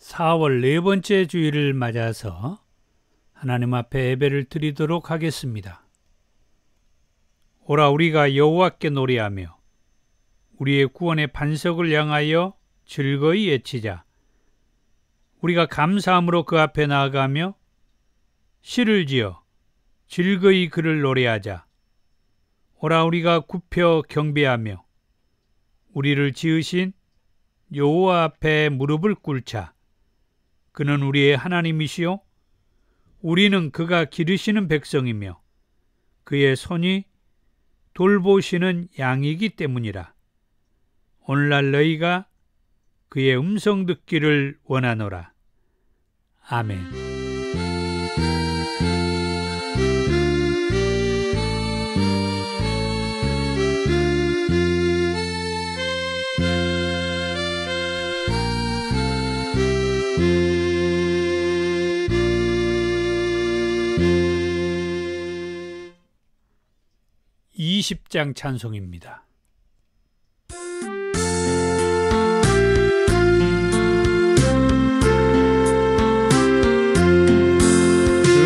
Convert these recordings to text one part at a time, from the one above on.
4월 네 번째 주일을 맞아서 하나님 앞에 예배를 드리도록 하겠습니다. 오라 우리가 여호와께 노래하며 우리의 구원의 반석을 향하여 즐거이 외치자. 우리가 감사함으로 그 앞에 나아가며 시를 지어 즐거이 그를 노래하자. 오라 우리가 굽혀 경배하며 우리를 지으신 여호와 앞에 무릎을 꿇자. 그는 우리의 하나님이시요 우리는 그가 기르시는 백성이며 그의 손이 돌보시는 양이기 때문이라. 오늘날 너희가 그의 음성 듣기를 원하노라. 아멘. (20장) 찬송입니다.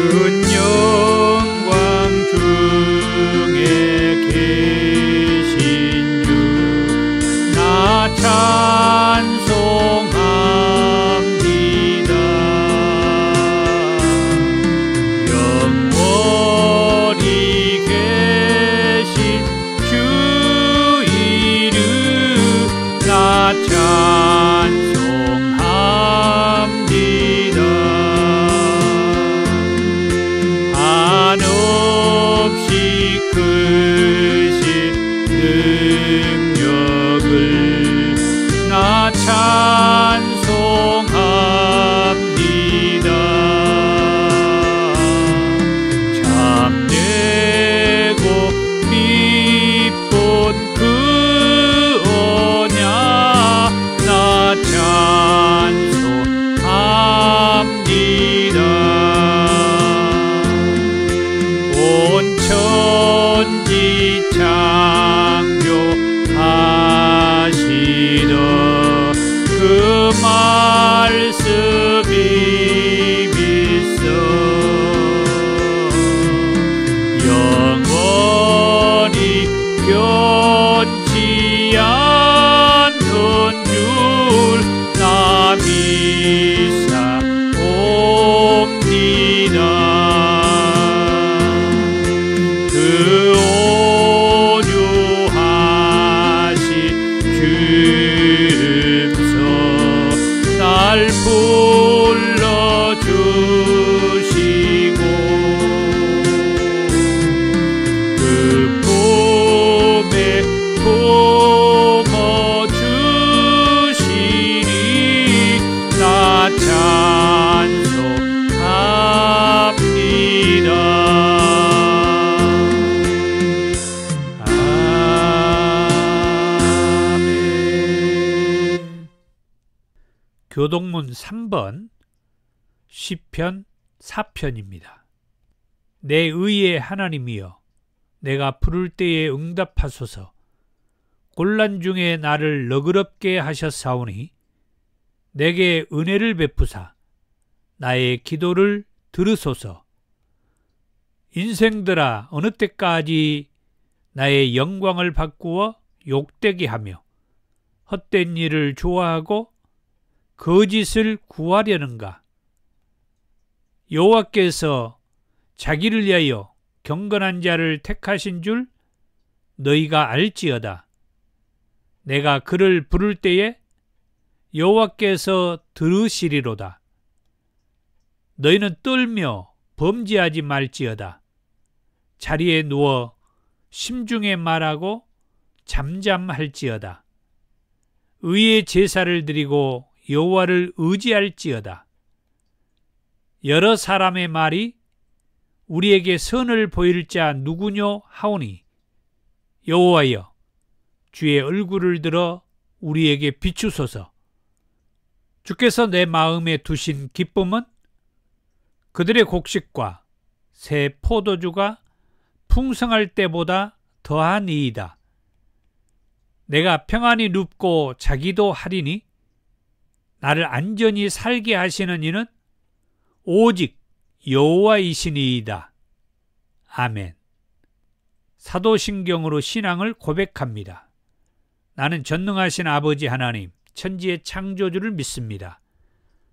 큰 영광 중에 계신 주 나 찬송합니다. 영원히 계신 주 이름 나 찬송합니다. 한없이 크신 능력을 나 찬송합니다. 참되고 기쁜 그 언약 나 찬송합니다. 온 천지 창조하시던 그 말씀이 믿어 영원히 변치 않는 줄 나 믿사옵니다. 그 온유하신 주음성 날 불러주시고 그 품에 품어주시니 나 찬송합니다. 교동문 3번 시편 4편입니다. 내 의의 하나님이여 내가 부를 때에 응답하소서. 곤란 중에 나를 너그럽게 하셨사오니 내게 은혜를 베푸사 나의 기도를 들으소서. 인생들아 어느 때까지 나의 영광을 바꾸어 욕되게 하며 헛된 일을 좋아하고 거짓을 구하려는가? 여호와께서 자기를 위하여 경건한 자를 택하신 줄 너희가 알지어다. 내가 그를 부를 때에 여호와께서 들으시리로다. 너희는 떨며 범죄하지 말지어다. 자리에 누워 심중에 말하고 잠잠할지어다. 의의 제사를 드리고 여호와를 의지할지어다. 여러 사람의 말이 우리에게 선을 보일 자 누구뇨 하오니 여호와여 주의 얼굴을 들어 우리에게 비추소서. 주께서 내 마음에 두신 기쁨은 그들의 곡식과 새 포도주가 풍성할 때보다 더하니이다. 내가 평안히 눕고 자기도 하리니 나를 안전히 살게 하시는 이는 오직 여호와이시니이다. 아멘. 사도신경으로 신앙을 고백합니다. 나는 전능하신 아버지 하나님, 천지의 창조주를 믿습니다.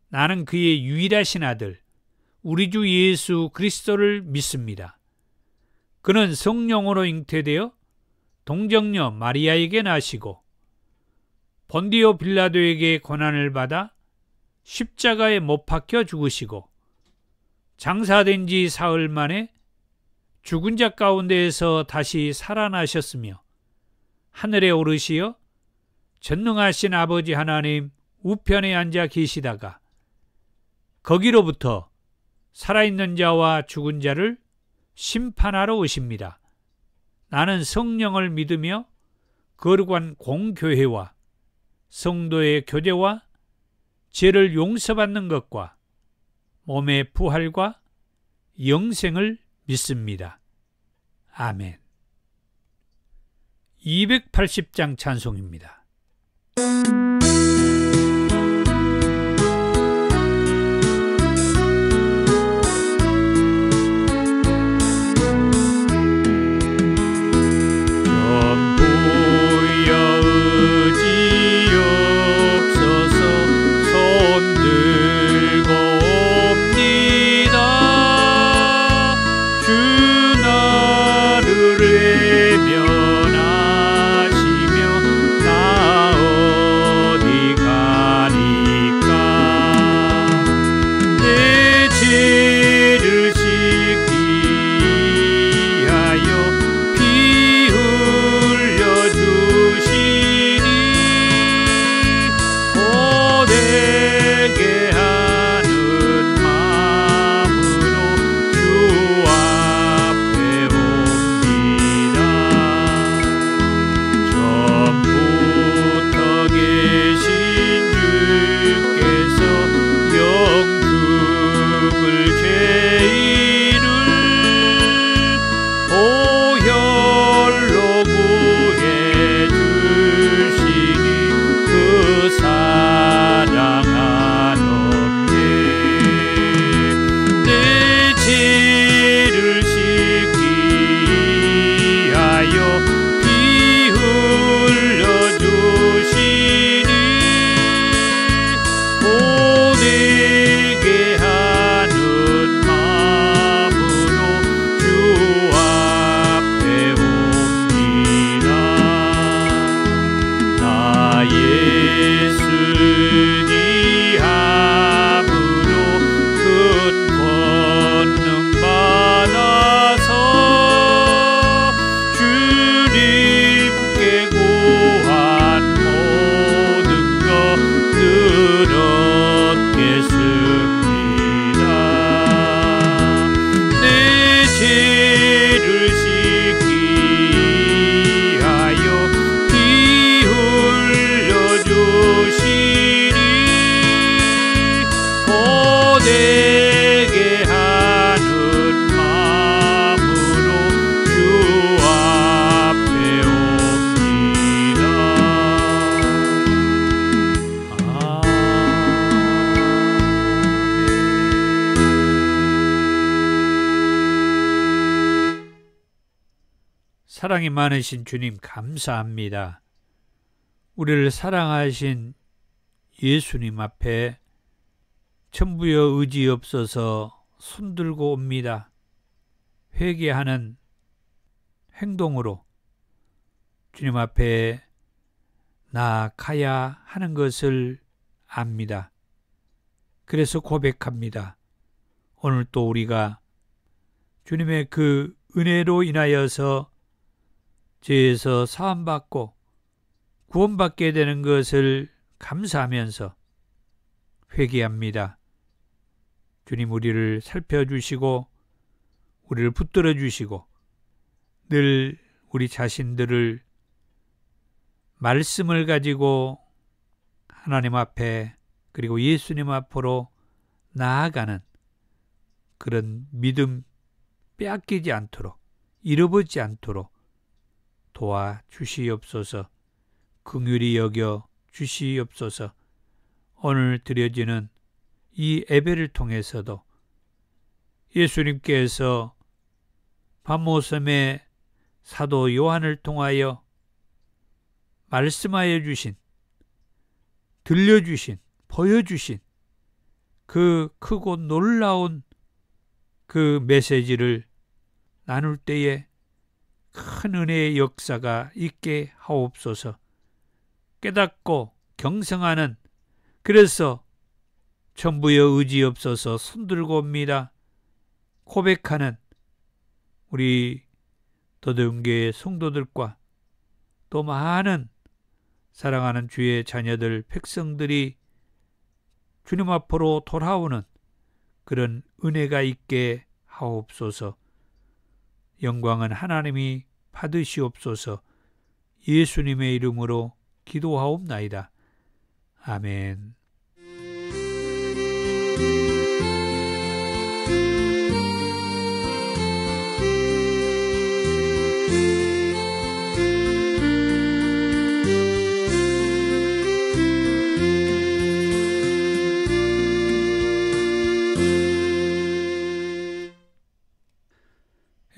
나는 그의 유일하신 아들, 우리 주 예수 그리스도를 믿습니다. 그는 성령으로 잉태되어 동정녀 마리아에게 나시고 본디오 빌라도에게 고난을 받아 십자가에 못 박혀 죽으시고 장사된 지 사흘 만에 죽은 자 가운데에서 다시 살아나셨으며 하늘에 오르시어 전능하신 아버지 하나님 우편에 앉아 계시다가 거기로부터 살아있는 자와 죽은 자를 심판하러 오십니다. 나는 성령을 믿으며 거룩한 공교회와 성도의 교제와 죄를 용서받는 것과 몸의 부활과 영생을 믿습니다. 아멘. 280장 찬송입니다. 사랑이 많으신 주님 감사합니다. 우리를 사랑하신 예수님 앞에 천부여 의지 없어서 손들고 옵니다. 회개하는 행동으로 주님 앞에 나아가야 하는 것을 압니다. 그래서 고백합니다. 오늘 또 우리가 주님의 그 은혜로 인하여서 죄에서 사함받고 구원받게 되는 것을 감사하면서 회개합니다. 주님 우리를 살펴주시고 우리를 붙들어 주시고 늘 우리 자신들을 말씀을 가지고 하나님 앞에 그리고 예수님 앞으로 나아가는 그런 믿음 빼앗기지 않도록 잃어버리지 않도록 도와주시옵소서. 긍휼히 여겨 주시옵소서. 오늘 드려지는 이 예배를 통해서도 예수님께서 밤모섬의 사도 요한을 통하여 말씀하여 주신, 들려주신, 보여주신 그 크고 놀라운 그 메시지를 나눌 때에 큰 은혜의 역사가 있게 하옵소서. 깨닫고 경성하는, 그래서 전부여 의지 없어서 손들고 옵니다 고백하는 우리 도대운교회 성도들과 또 많은 사랑하는 주의 자녀들, 백성들이 주님 앞으로 돌아오는 그런 은혜가 있게 하옵소서. 영광은 하나님이 받으시옵소서. 예수님의 이름으로 기도하옵나이다. 아멘.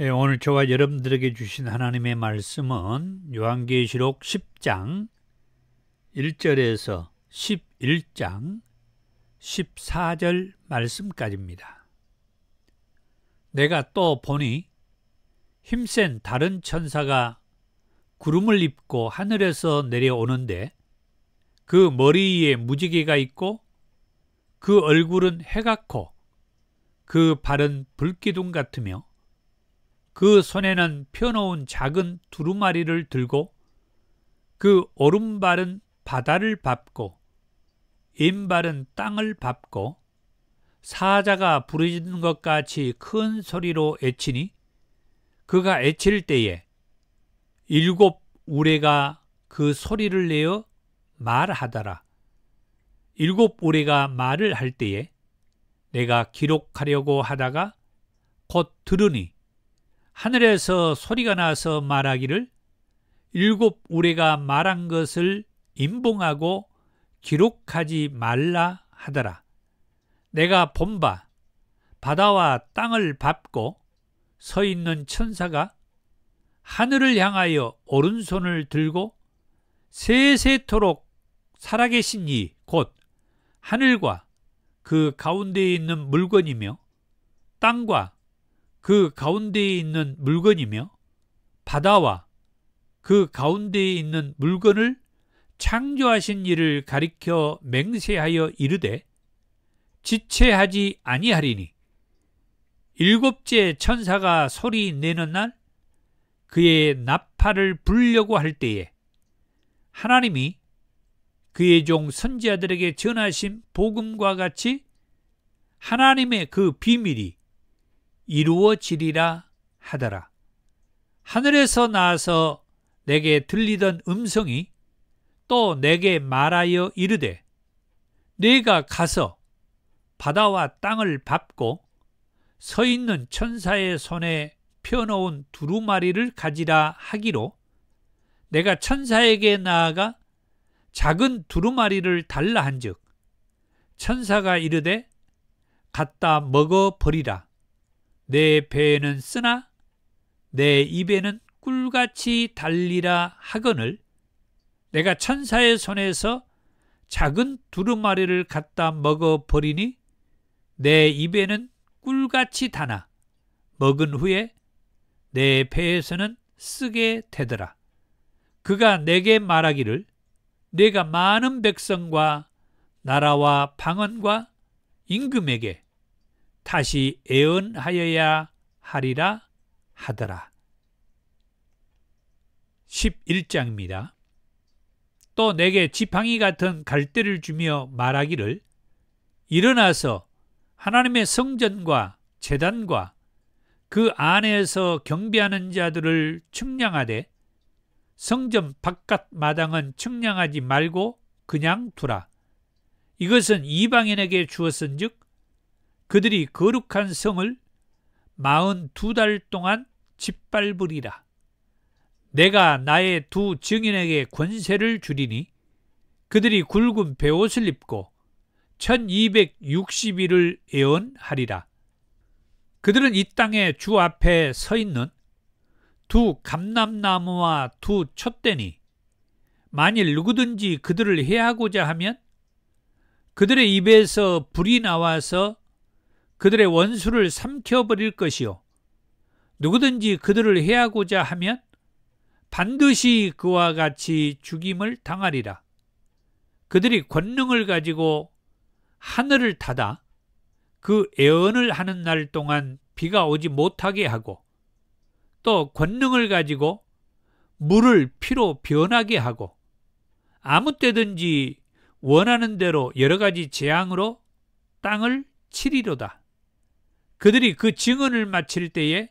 오늘 저와 여러분들에게 주신 하나님의 말씀은 요한계시록 10장 1절에서 11장 14절 말씀까지입니다. 내가 또 보니 힘센 다른 천사가 구름을 입고 하늘에서 내려오는데 그 머리 위에 무지개가 있고 그 얼굴은 해같고 그 발은 불기둥 같으며 그 손에는 펴놓은 작은 두루마리를 들고 그 오른발은 바다를 밟고 왼발은 땅을 밟고 사자가 부르짖는 것 같이 큰 소리로 애치니 그가 애칠 때에 7 우레가 그 소리를 내어 말하더라. 7 우레가 말을 할 때에 내가 기록하려고 하다가 곧 들으니 하늘에서 소리가 나서 말하기를 7 우레가 말한 것을 임봉하고 기록하지 말라 하더라. 내가 본 바 바다와 땅을 밟고 서 있는 천사가 하늘을 향하여 오른손을 들고 세세토록 살아계신 이 곧 하늘과 그 가운데에 있는 물건이며 땅과 그 가운데에 있는 물건이며 바다와 그 가운데에 있는 물건을 창조하신 이를 가리켜 맹세하여 이르되 지체하지 아니하리니 7째 천사가 소리 내는 날 그의 나팔을 불려고 할 때에 하나님이 그의 종 선지자들에게 전하신 복음과 같이 하나님의 그 비밀이 이루어지리라 하더라. 하늘에서 나와서 내게 들리던 음성이 또 내게 말하여 이르되 내가 가서 바다와 땅을 밟고 서 있는 천사의 손에 펴놓은 두루마리를 가지라 하기로 내가 천사에게 나아가 작은 두루마리를 달라 한즉 천사가 이르되 갖다 먹어버리라. 내 배에는 쓰나 내 입에는 꿀같이 달리라 하거늘 내가 천사의 손에서 작은 두루마리를 갖다 먹어버리니 내 입에는 꿀같이 다나 먹은 후에 내 배에서는 쓰게 되더라. 그가 내게 말하기를 내가 많은 백성과 나라와 방언과 임금에게 다시 애언하여야 하리라 하더라. 11장입니다. 또 내게 지팡이 같은 갈대를 주며 말하기를 일어나서 하나님의 성전과 제단과 그 안에서 경배하는 자들을 측량하되 성전 바깥 마당은 측량하지 말고 그냥 두라. 이것은 이방인에게 주었은즉 그들이 거룩한 성을 42달 동안 짓밟으리라. 내가 나의 두 증인에게 권세를 주리니 그들이 굵은 베옷을 입고 1260일을 예언하리라. 그들은 이 땅에 주 앞에 서 있는 두 감람나무와 두 촛대니 만일 누구든지 그들을 해하고자 하면 그들의 입에서 불이 나와서 그들의 원수를 삼켜버릴 것이요 누구든지 그들을 해하고자 하면 반드시 그와 같이 죽임을 당하리라. 그들이 권능을 가지고 하늘을 닫아 그 예언을 하는 날 동안 비가 오지 못하게 하고 또 권능을 가지고 물을 피로 변하게 하고 아무 때든지 원하는 대로 여러 가지 재앙으로 땅을 치리로다. 그들이 그 증언을 마칠 때에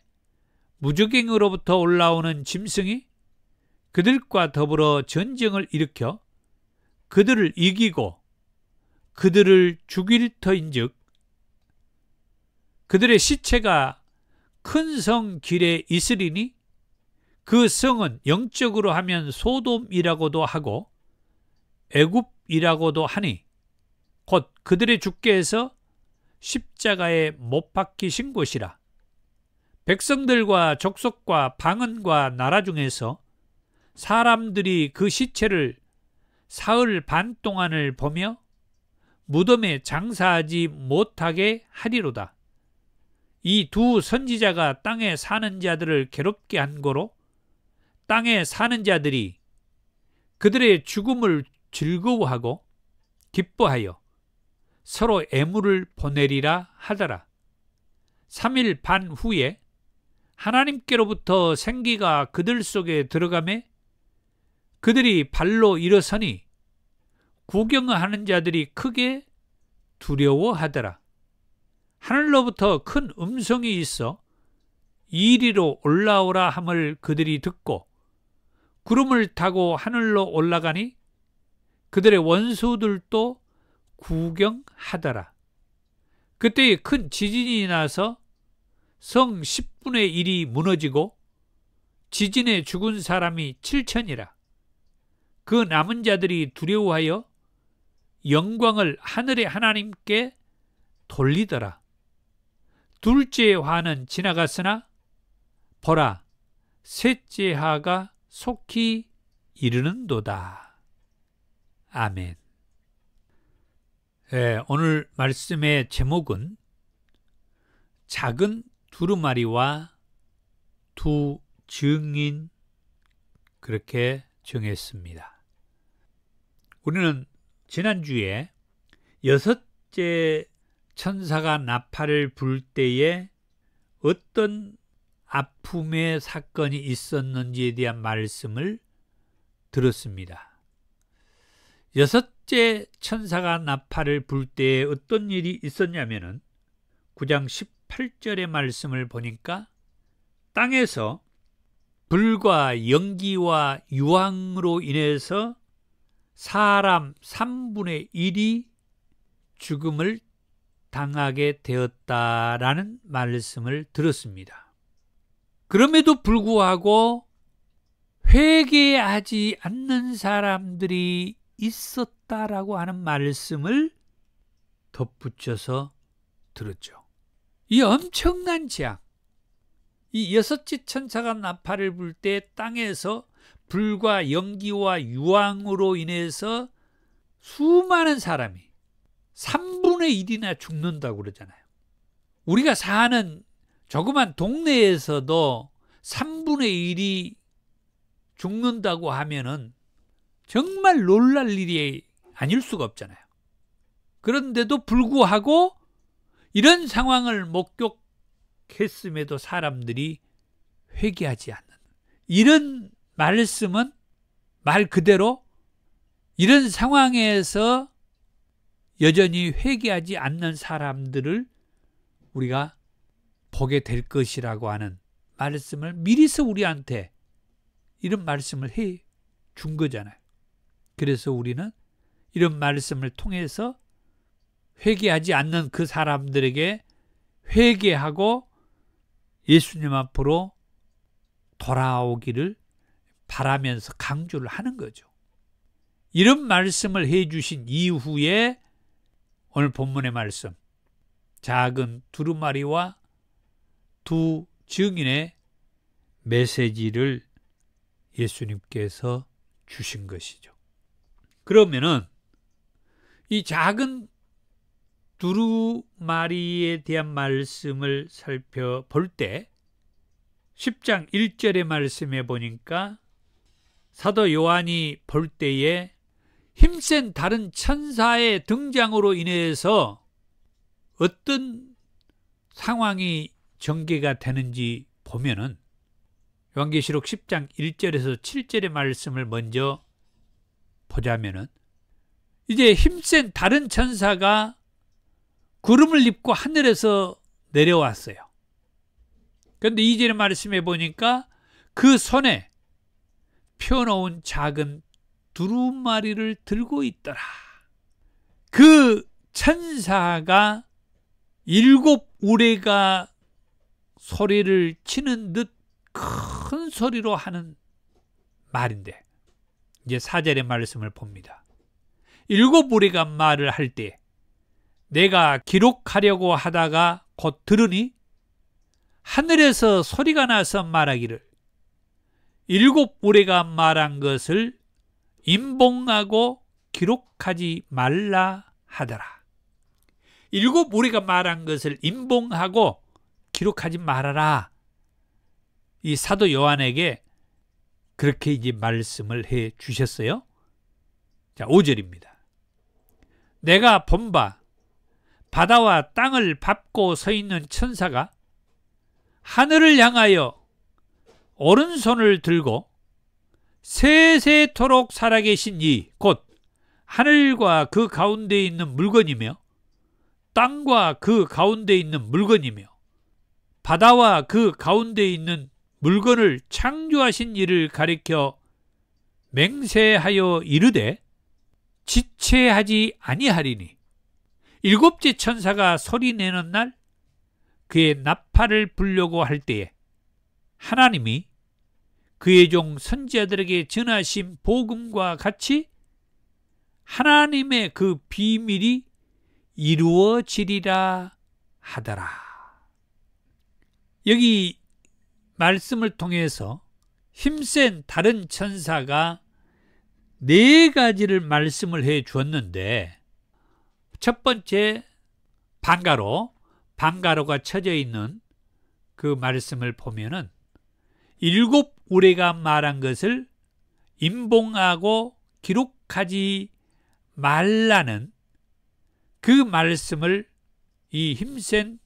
무적행으로부터 올라오는 짐승이 그들과 더불어 전쟁을 일으켜 그들을 이기고 그들을 죽일 터인즉 그들의 시체가 큰 성 길에 있으리니 그 성은 영적으로 하면 소돔이라고도 하고 애굽이라고도 하니 곧 그들의 주께서 십자가에 못 박히신 곳이라. 백성들과 족속과 방언과 나라 중에서 사람들이 그 시체를 사흘 반 동안을 보며 무덤에 장사하지 못하게 하리로다. 이 두 선지자가 땅에 사는 자들을 괴롭게 한 고로 땅에 사는 자들이 그들의 죽음을 즐거워하고 기뻐하여 서로 애물을 보내리라 하더라. 3일 반 후에 하나님께로부터 생기가 그들 속에 들어가매 그들이 발로 일어서니 구경하는 자들이 크게 두려워하더라. 하늘로부터 큰 음성이 있어 이리로 올라오라 함을 그들이 듣고 구름을 타고 하늘로 올라가니 그들의 원수들도 구경하더라. 그때에 큰 지진이 나서 성 10분의 1이 무너지고 지진에 죽은 사람이 7천이라. 그 남은 자들이 두려워하여 영광을 하늘의 하나님께 돌리더라. 둘째 화는 지나갔으나 보라, 셋째 화가 속히 이르는도다. 아멘. 오늘 말씀의 제목은 작은 두루마리와 두 증인, 그렇게 정했습니다. 우리는 지난주에 여섯째 천사가 나팔을 불 때에 어떤 아픔의 사건이 있었는지에 대한 말씀을 들었습니다. 여섯째 천사가 나팔을 불 때에 어떤 일이 있었냐면은 9장 18절의 말씀을 보니까 땅에서 불과 연기와 유황으로 인해서 사람 3분의 1이 죽음을 당하게 되었다라는 말씀을 들었습니다. 그럼에도 불구하고 회개하지 않는 사람들이 있었다라고 하는 말씀을 덧붙여서 들었죠. 이 엄청난 재앙, 이 여섯째 천사가 나팔을 불 때 땅에서 불과 연기와 유황으로 인해서 수많은 사람이 3분의 1이나 죽는다고 그러잖아요. 우리가 사는 조그만 동네에서도 3분의 1이 죽는다고 하면은 정말 놀랄 일이 아닐 수가 없잖아요. 그런데도 불구하고 이런 상황을 목격했음에도 사람들이 회개하지 않는, 이런 말씀은 말 그대로 이런 상황에서 여전히 회개하지 않는 사람들을 우리가 보게 될 것이라고 하는 말씀을 미리서 우리한테 이런 말씀을 해 준 거잖아요. 그래서 우리는 이런 말씀을 통해서 회개하지 않는 그 사람들에게 회개하고 예수님 앞으로 돌아오기를 바라면서 강조를 하는 거죠. 이런 말씀을 해 주신 이후에 오늘 본문의 말씀, 작은 두루마리와 두 증인의 메시지를 예수님께서 주신 것이죠. 그러면은 이 작은 두루마리에 대한 말씀을 살펴볼 때 10장 1절의 말씀에 보니까 사도 요한이 볼 때에 힘센 다른 천사의 등장으로 인해서 어떤 상황이 전개가 되는지 보면은 요한계시록 10장 1절에서 7절의 말씀을 먼저 보자면은 이제 힘센 다른 천사가 구름을 입고 하늘에서 내려왔어요. 그런데 2절의 말씀에 보니까 그 손에 펴놓은 작은 두루마리를 들고 있더라. 그 천사가 7 우레가 소리를 치는 듯 큰 소리로 하는 말인데, 이제 4절의 말씀을 봅니다. 7 우레가 말을 할 때 내가 기록하려고 하다가 곧 들으니 하늘에서 소리가 나서 말하기를 7 우레가 말한 것을 임봉하고 기록하지 말라 하더라. 7 우레가 말한 것을 임봉하고 기록하지 말아라. 이 사도 요한에게 그렇게 이제 말씀을 해 주셨어요. 자, 5절입니다. 내가 본 바 바다와 땅을 밟고 서 있는 천사가 하늘을 향하여 오른손을 들고 세세토록 살아계신 이 곧 하늘과 그 가운데 있는 물건이며 땅과 그 가운데 있는 물건이며 바다와 그 가운데 있는 물건을 창조하신 이를 가리켜 맹세하여 이르되 지체하지 아니하리니 7째 천사가 소리내는 날 그의 나팔을 불려고 할 때에 하나님이 그의 종 선지자들에게 전하신 복음과 같이 하나님의 그 비밀이 이루어지리라 하더라. 여기 말씀을 통해서 힘센 다른 천사가 4가지를 말씀을 해 주었는데, 첫 번째 방가로가 쳐져 있는 그 말씀을 보면은 7 우레가 말한 것을 임봉하고 기록하지 말라는 그 말씀을 이 힘센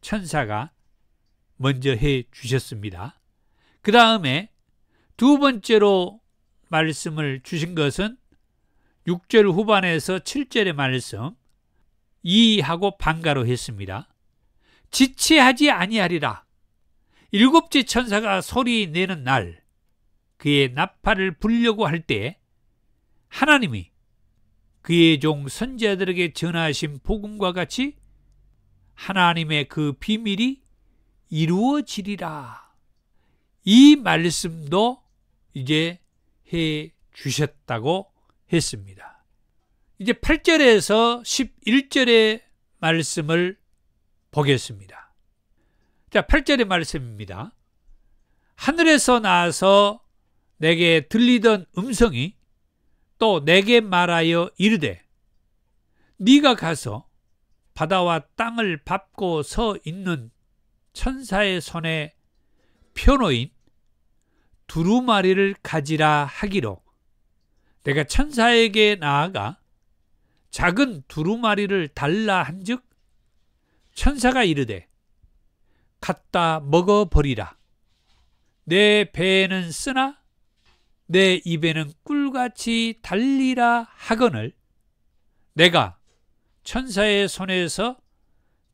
천사가 먼저 해 주셨습니다. 그 다음에 두 번째로 말씀을 주신 것은 6절 후반에서 7절의 말씀, 이하고 방가로 했습니다. 지체하지 아니하리라. 7째 천사가 소리 내는 날 그의 나팔을 불려고 할 때 하나님이 그의 종 선지자들에게 전하신 복음과 같이 하나님의 그 비밀이 이루어지리라. 이 말씀도 이제 해 주셨다고 했습니다. 이제 8절에서 11절의 말씀을 보겠습니다. 자, 8절의 말씀입니다. 하늘에서 나와서 내게 들리던 음성이 또 내게 말하여 이르되 네가 가서 바다와 땅을 밟고 서 있는 천사의 손에 펴놓인 두루마리를 가지라 하기로 내가 천사에게 나아가 작은 두루마리를 달라 한즉 천사가 이르되 갖다 먹어버리라. 내 배에는 쓰나 내 입에는 꿀같이 달리라 하거늘 내가 천사의 손에서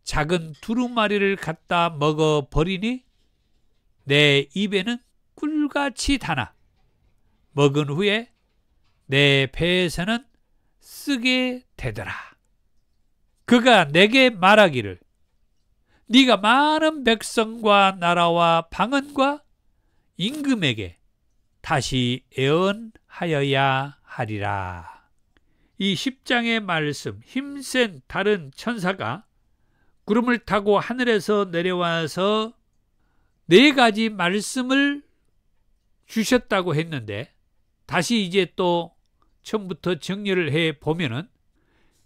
작은 두루마리를 갖다 먹어버리니 내 입에는 꿀같이 다나 먹은 후에 내 배에서는 쓰게 되더라. 그가 내게 말하기를 네가 많은 백성과 나라와 방언과 임금에게 다시 애언하여야 하리라. 이 10장의 말씀, 힘센 다른 천사가 구름을 타고 하늘에서 내려와서 4가지 말씀을 주셨다고 했는데, 다시 이제 또 처음부터 정리를 해 보면은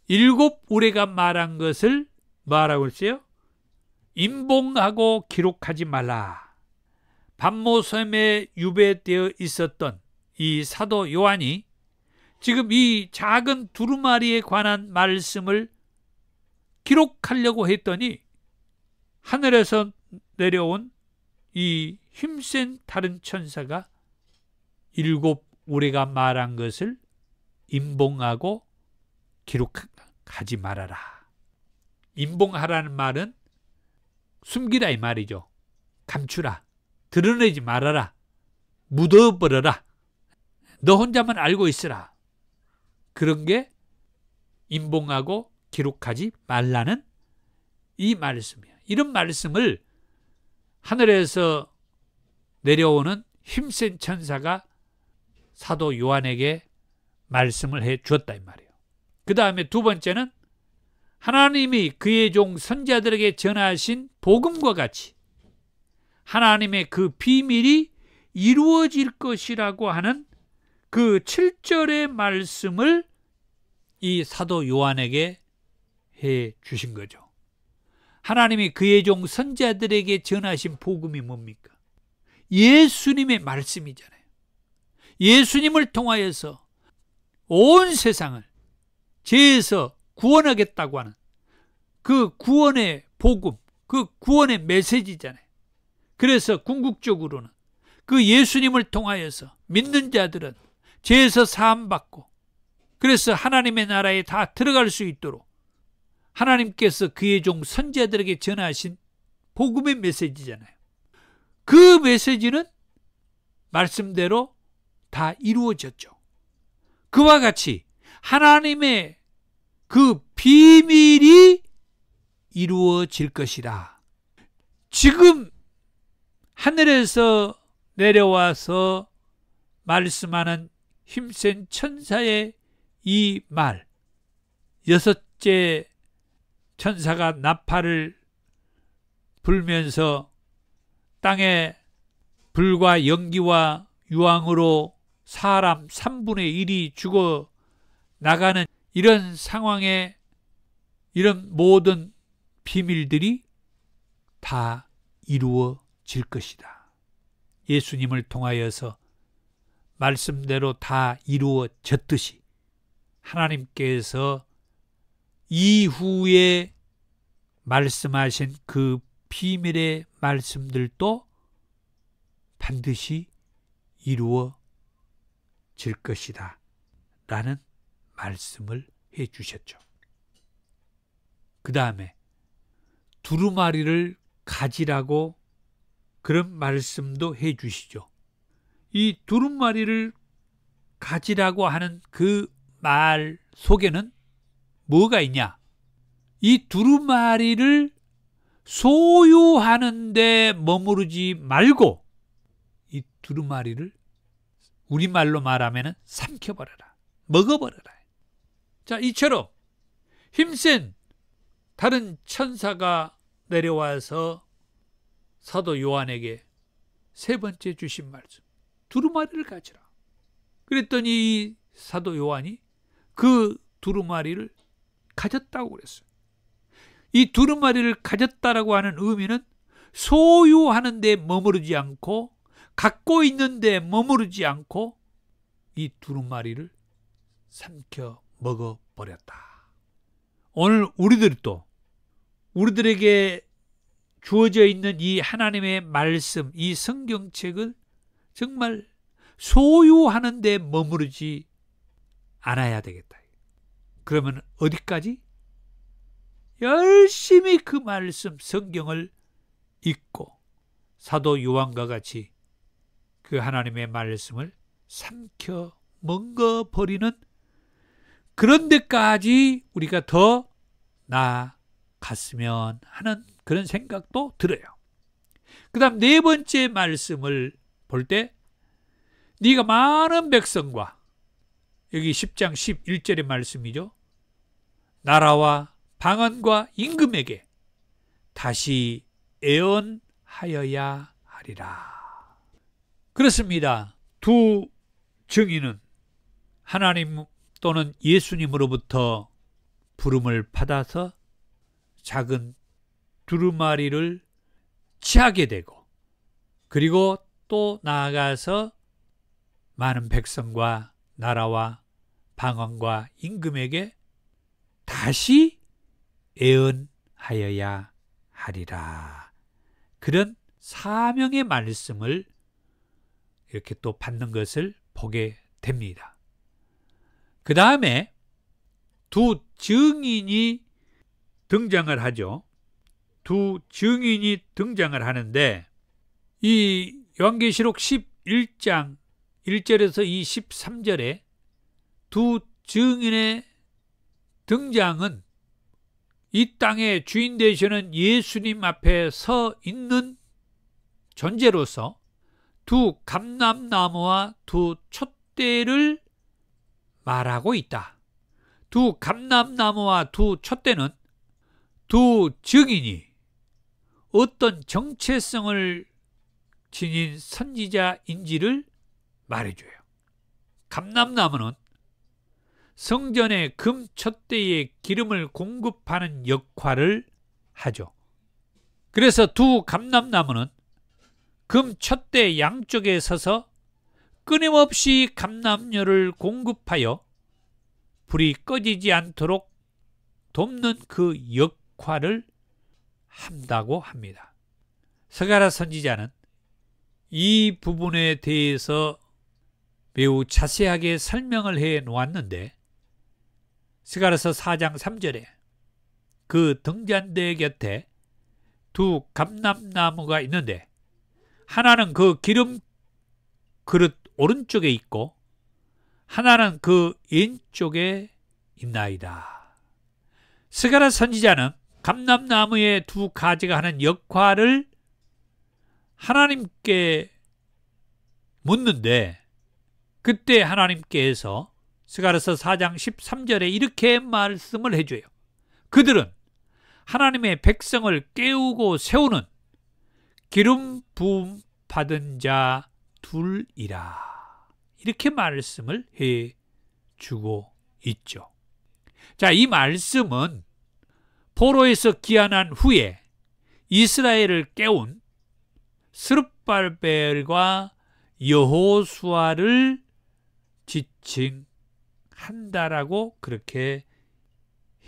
7 우레가 말한 것을 뭐라고 했어요? 임봉하고 기록하지 말라. 반모섬에 유배되어 있었던 이 사도 요한이 지금 이 작은 두루마리에 관한 말씀을 기록하려고 했더니 하늘에서 내려온 이 힘센 다른 천사가 7 우레가 말한 것을 임봉하고 기록하지 말아라. 임봉하라는 말은 숨기라 이 말이죠. 감추라. 드러내지 말아라. 묻어버려라. 너 혼자만 알고 있으라. 그런 게 임봉하고 기록하지 말라는 이 말씀이야. 이런 말씀을 하늘에서 내려오는 힘센 천사가 사도 요한에게 말씀을 해 주었다 이 말이에요. 그 다음에 2번째는 하나님이 그의 종 선지자들에게 전하신 복음과 같이 하나님의 그 비밀이 이루어질 것이라고 하는 그 7절의 말씀을 이 사도 요한에게 해 주신 거죠. 하나님이 그의 종 선지자들에게 전하신 복음이 뭡니까? 예수님의 말씀이잖아요. 예수님을 통하여서 온 세상을 죄에서 구원하겠다고 하는 그 구원의 복음, 그 구원의 메시지잖아요. 그래서 궁극적으로는 그 예수님을 통하여서 믿는 자들은 죄에서 사함받고, 그래서 하나님의 나라에 다 들어갈 수 있도록 하나님께서 그의 종 선지자들에게 전하신 복음의 메시지잖아요. 그 메시지는 말씀대로 다 이루어졌죠. 그와 같이 하나님의 그 비밀이 이루어질 것이라. 지금 하늘에서 내려와서 말씀하는 힘센 천사의 이 말, 6째 천사가 나팔을 불면서 땅에 불과 연기와 유황으로 사람 3분의 1이 죽어 나가는 이런 상황에 이런 모든 비밀들이 다 이루어질 것이다. 예수님을 통하여서 말씀대로 다 이루어졌듯이 하나님께서 이후에 말씀하신 그 비밀의 말씀들도 반드시 이루어질 것이다 라는 말씀을 해 주셨죠. 그 다음에 두루마리를 가지라고 그런 말씀도 해 주시죠. 이 두루마리를 가지라고 하는 그 말 속에는 뭐가 있냐? 이 두루마리를 소유하는 데 머무르지 말고 이 두루마리를 우리말로 말하면 삼켜버려라. 먹어버려라. 자, 이처럼 힘센 다른 천사가 내려와서 사도 요한에게 3번째 주신 말씀, 두루마리를 가지라. 그랬더니 이 사도 요한이 그 두루마리를 가졌다고 그랬어요. 이 두루마리를 가졌다라고 하는 의미는 소유하는 데 머무르지 않고, 갖고 있는 데 머무르지 않고 이 두루마리를 삼켜 먹어버렸다. 오늘 우리들도 우리들에게 주어져 있는 이 하나님의 말씀, 이 성경책을 정말 소유하는 데 머무르지 않아야 되겠다. 그러면 어디까지? 열심히 그 말씀 성경을 읽고 사도 요한과 같이 그 하나님의 말씀을 삼켜 먹어버리는 그런 데까지 우리가 더 나아갔으면 하는 그런 생각도 들어요. 그 다음 4번째 말씀을 볼 때 네가 많은 백성과 여기 10장 11절의 말씀이죠. 나라와 방언과 임금에게 다시 애언하여야 하리라. 그렇습니다. 두 증인은 하나님 또는 예수님으로부터 부름을 받아서 작은 두루마리를 취하게 되고, 그리고 또 나아가서 많은 백성과 나라와 방언과 임금에게 다시 애언하여야 하리라. 그런 사명의 말씀을 이렇게 또 받는 것을 보게 됩니다. 그 다음에 두 증인이 등장을 하죠. 두 증인이 등장을 하는데, 이 요한계시록 11장 1절에서 23절에 두 증인의 등장은 이 땅의 주인 되시는 예수님 앞에 서 있는 존재로서 두 감람나무와 두 촛대를 말하고 있다. 두 감람나무와 두 촛대는 두 증인이 어떤 정체성을 지닌 선지자인지를 말해줘요. 감람나무는 성전의 금 촛대에 기름을 공급하는 역할을 하죠. 그래서 두 감람나무는 금 촛대 양쪽에 서서 끊임없이 감람료를 공급하여 불이 꺼지지 않도록 돕는 그 역할을 한다고 합니다. 스가랴 선지자는 이 부분에 대해서 매우 자세하게 설명을 해 놓았는데, 스가랴서 4장 3절에 그 등잔대 곁에 두 감람나무가 있는데, 하나는 그 기름 그릇 오른쪽에 있고 하나는 그 왼쪽에 있나이다. 스가랴 선지자는 감람나무의 두 가지가 하는 역할을 하나님께 묻는데, 그때 하나님께서 스가랴서 4장 13절에 이렇게 말씀을 해줘요. 그들은 하나님의 백성을 깨우고 세우는 기름 부음 받은 자 둘이라. 이렇게 말씀을 해주고 있죠. 자, 이 말씀은 포로에서 귀환한 후에 이스라엘을 깨운 스룹발벨과 여호수아를 지칭한다라고 그렇게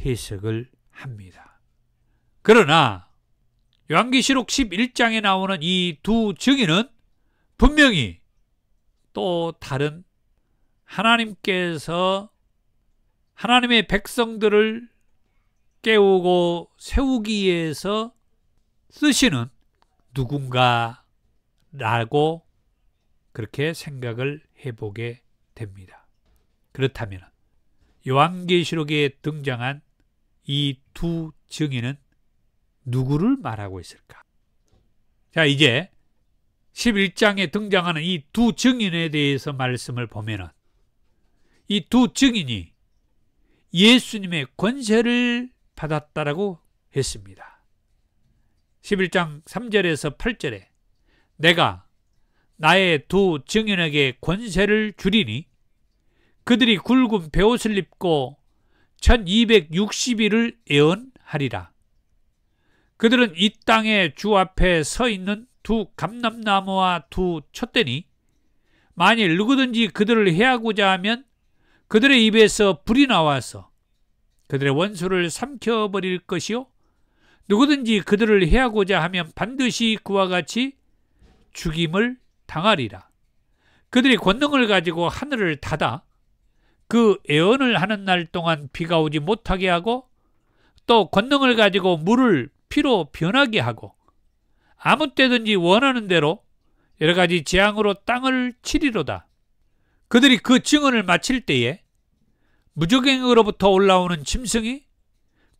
해석을 합니다. 그러나 요한계시록 11장에 나오는 이 두 증인은 분명히 또 다른 하나님께서 하나님의 백성들을 깨우고 세우기 위해서 쓰시는 누군가라고 그렇게 생각을 해보게 됩니다. 그렇다면 요한계시록에 등장한 이 두 증인은 누구를 말하고 있을까? 자, 이제 11장에 등장하는 이 두 증인에 대해서 말씀을 보면은 이 두 증인이 예수님의 권세를 받았다라고 했습니다. 11장 3절에서 8절에 내가 나의 두 증인에게 권세를 주리니 그들이 굵은 베옷을 입고 1260일을 애언하리라. 그들은 이 땅의 주 앞에 서 있는 두 감람나무와 두 촛대니 만일 누구든지 그들을 해하고자 하면 그들의 입에서 불이 나와서 그들의 원수를 삼켜버릴 것이요 누구든지 그들을 해하고자 하면 반드시 그와 같이 죽임을 당하리라. 그들이 권능을 가지고 하늘을 닫아 그 애언을 하는 날 동안 비가 오지 못하게 하고 또 권능을 가지고 물을 피로 변하게 하고 아무 때든지 원하는 대로 여러 가지 재앙으로 땅을 치리로다. 그들이 그 증언을 마칠 때에 무적행으로부터 올라오는 짐승이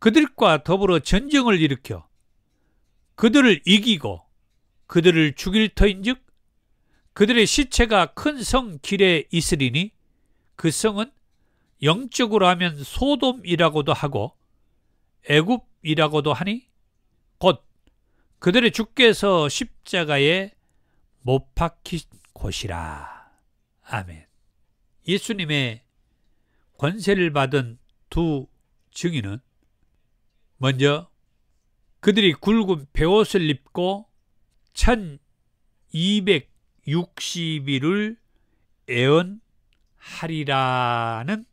그들과 더불어 전쟁을 일으켜 그들을 이기고 그들을 죽일 터인즉 그들의 시체가 큰 성 길에 있으리니 그 성은 영적으로 하면 소돔이라고도 하고 애굽이라고도 하니 곧 그들의 주께서 십자가에 못 박힌 곳이라. 아멘. 예수님의 권세를 받은 두 증인은 먼저 그들이 굵은 베옷을 입고 1260일을 애언하리라는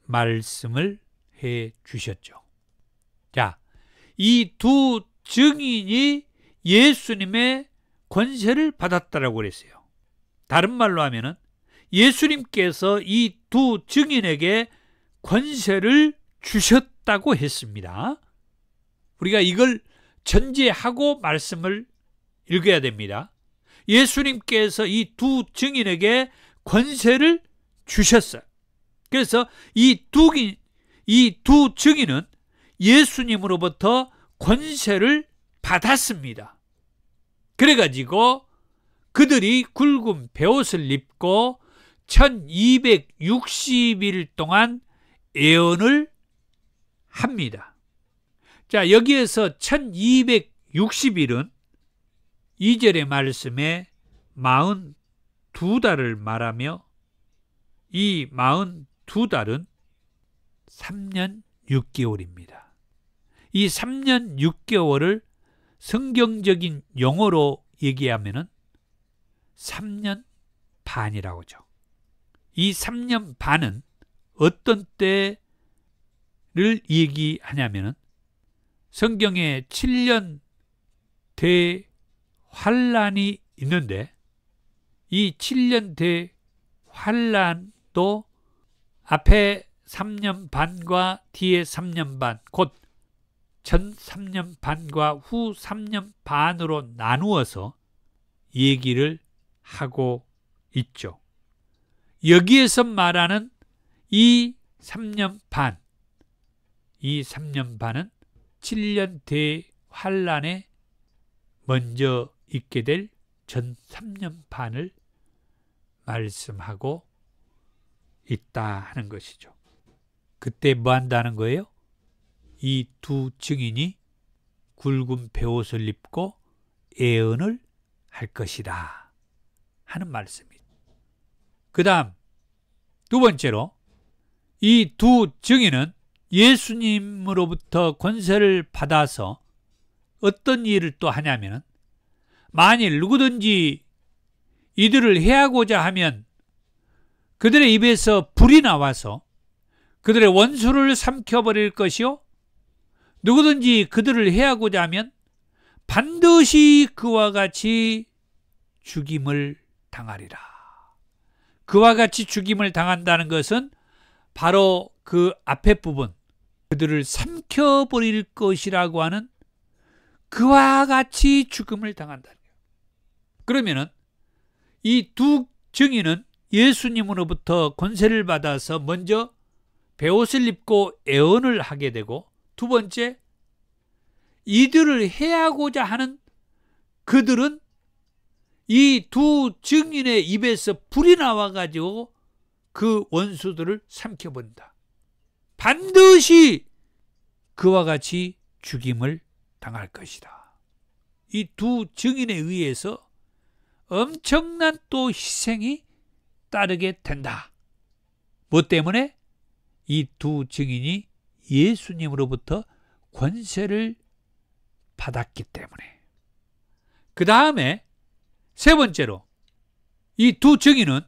말씀을 해 주셨죠. 자, 이 두 증인이 예수님의 권세를 받았다라고 그랬어요. 다른 말로 하면은 예수님께서 이 두 증인에게 권세를 주셨다고 했습니다. 우리가 이걸 전제하고 말씀을 읽어야 됩니다. 예수님께서 이 두 증인에게 권세를 주셨어요. 그래서 이 두 증인은 예수님으로부터 권세를 받았습니다. 그래가지고 그들이 굵은 베옷을 입고 1260일 동안 애언을 합니다. 자, 여기에서 1260일은 2절의 말씀에 42달을 말하며 이 42달은 3년 6개월입니다. 이 3년 6개월을 성경적인 용어로 얘기하면은 3년 반이라고 하죠. 이 3년 반은 어떤 때를 얘기하냐면은 성경에 7년 대환란이 있는데 이 7년 대환란도 앞에 3년 반과 뒤에 3년 반, 곧 전 3년 반과 후 3년 반으로 나누어서 얘기를 하고 있죠. 여기에서 말하는 이 3년 반, 이 3년 반은 7년 대환란에 먼저 있게 될 전 3년 반을 말씀하고 있다 하는 것이죠. 그때 뭐 한다는 거예요? 이 두 증인이 굵은 베옷을 입고 애언을 할 것이다 하는 말씀입니다. 그 다음 두 번째로 이 두 증인은 예수님으로부터 권세를 받아서 어떤 일을 또 하냐면 만일 누구든지 이들을 해하고자 하면 그들의 입에서 불이 나와서 그들의 원수를 삼켜버릴 것이요 누구든지 그들을 해하고자 하면 반드시 그와 같이 죽임을 당하리라. 그와 같이 죽임을 당한다는 것은 바로 그 앞에 부분 그들을 삼켜버릴 것이라고 하는 그와 같이 죽음을 당한다는 거예요. 그러면은 이 두 증인은 예수님으로부터 권세를 받아서 먼저 베옷을 입고 애언을 하게 되고 두 번째 이들을 해하고자 하는 그들은 이 두 증인의 입에서 불이 나와가지고 그 원수들을 삼켜버린다. 반드시 그와 같이 죽임을 당할 것이다. 이 두 증인에 의해서 엄청난 또 희생이 따르게 된다. 뭐 때문에? 이 두 증인이 예수님으로부터 권세를 받았기 때문에. 그 다음에 세 번째로 이 두 증인은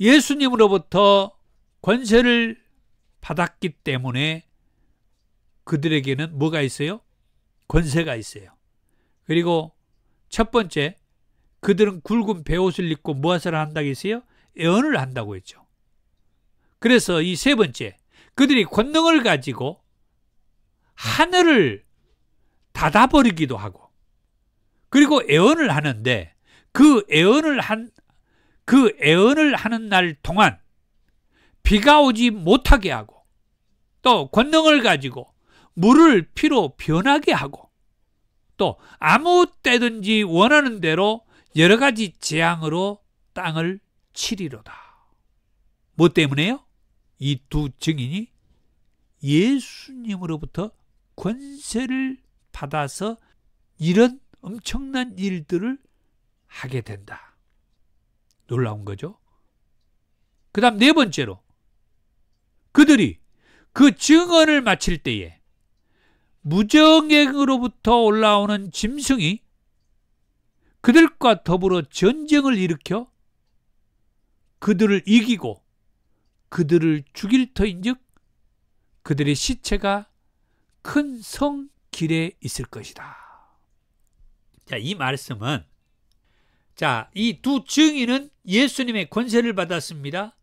예수님으로부터 권세를 받았기 때문에 그들에게는 뭐가 있어요? 권세가 있어요. 그리고 첫 번째, 그들은 굵은 베옷을 입고 무엇을 한다고 했어요? 애언을 한다고 했죠. 그래서 이 세 번째, 그들이 권능을 가지고 하늘을 닫아버리기도 하고, 그리고 애언을 하는데 그 애언을 하는 날 동안 비가 오지 못하게 하고, 또 권능을 가지고 물을 피로 변하게 하고, 또 아무 때든지 원하는 대로 여러 가지 재앙으로 땅을 치리로다. 뭐 때문에요? 이 두 증인이 예수님으로부터 권세를 받아서 이런 엄청난 일들을 하게 된다. 놀라운 거죠. 그 다음 네 번째로, 그들이 그 증언을 마칠 때에 무정행으로부터 올라오는 짐승이 그들과 더불어 전쟁을 일으켜 그들을 이기고 그들을 죽일 터인즉 그들의 시체가 큰 성 길에 있을 것이다. 자, 이 말씀은, 자, 이 두 증인은 예수님의 권세를 받았습니다.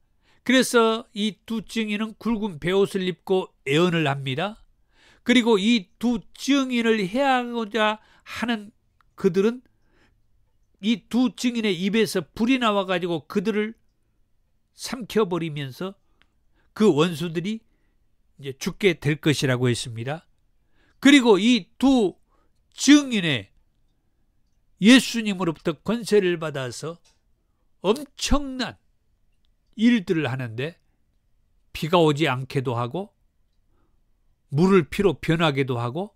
그래서 이 두 증인은 굵은 베옷을 입고 애언을 합니다. 그리고 이 두 증인을 해하고자 하는 그들은 이 두 증인의 입에서 불이 나와가지고 그들을 삼켜버리면서 그 원수들이 이제 죽게 될 것이라고 했습니다. 그리고 이 두 증인의 예수님으로부터 권세를 받아서 엄청난 일들을 하는데 비가 오지 않게도 하고 물을 피로 변하게도 하고